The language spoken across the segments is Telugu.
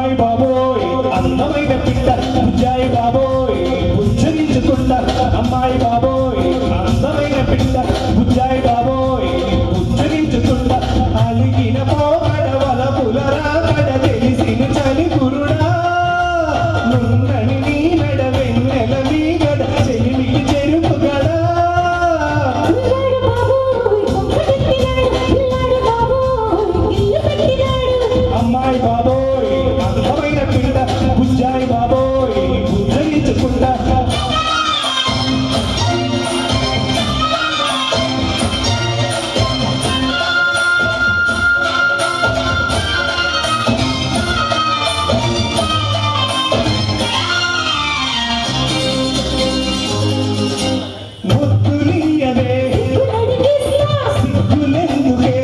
అమ్మాయి బాబోయ్ అందమైన పిట్ట బుజ్జాయి బాబోయ్ ఉచ్చరించుకుంటా అమ్మాయి బాబోయ్ అందమైన పిట్ట బుజ్జాయి బాబోయ్ ఉచ్చరించుకుంటా అలిగిన పోగడవల పులరా కడ తెలిసిన చలి కురుడా నున్నని నీ మెడ వెన్నెల నీ గడ చెలిమికి చెరుపు గడ అమ్మాయి బాబోయ్ అందమైన పిల్ల బుజ్జాయి బాబోయ్ ఉచ్చరించుకుంటా ముద్దులియవే సిగ్గులెందుకే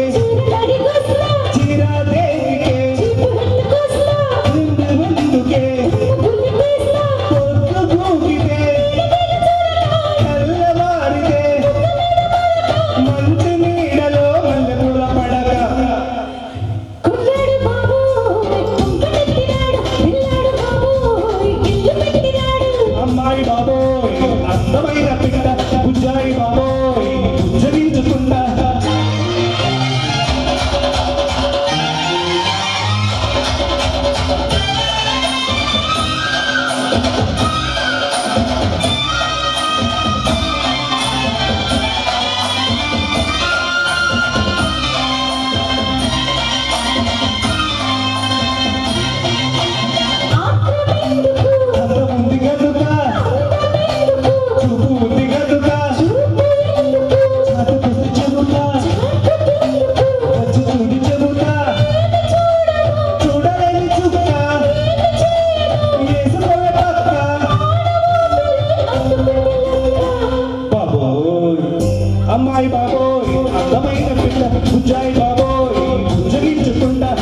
చిరాదేవికే ముందుకే పొద్దు గూకితే తెల్లవారితే మంచి నీడలో మల్లెపూల పడక అమ్మాయి బాబోయ్ అందమైన పిట్ట బుజ్జాయి బాబోయ్ ఉచ్చరించుకుంటా అందం ఉంది గనుక చూపు ఉంది గనుక చదువుకు చెబుతా వచ్చి చూడి చెబుతా చూడలేని చుక్క వేసుకోవే పక్క బాబోయ్ అమ్మాయి బాబోయ్ అందమైన పిల్ల బుజ్జాయి బాబోయ్ ఉచ్చరించుకుంటా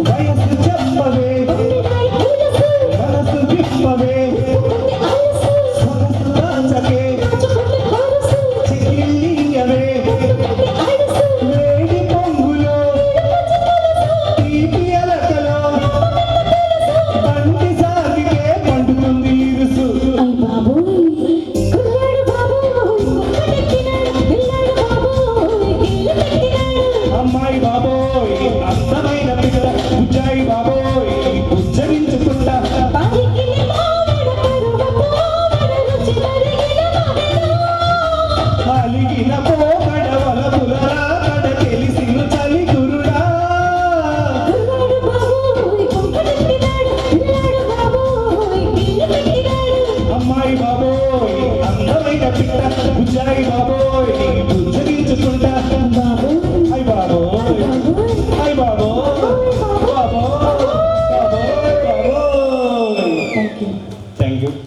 వయసు చెప్పవే మనసు విప్పవే సొగసు రాచకే చికిళ్ళీయవే వేడి పొంగులో తీపి అలకలో పంటి సాగితే పండుతుంది ఇరుసు అమ్మాయి బాబోయ్ అందమైన పిల్ల బుజ్జాయి బాబోయ్ ఉచ్చరించుకుంటా అలిగిన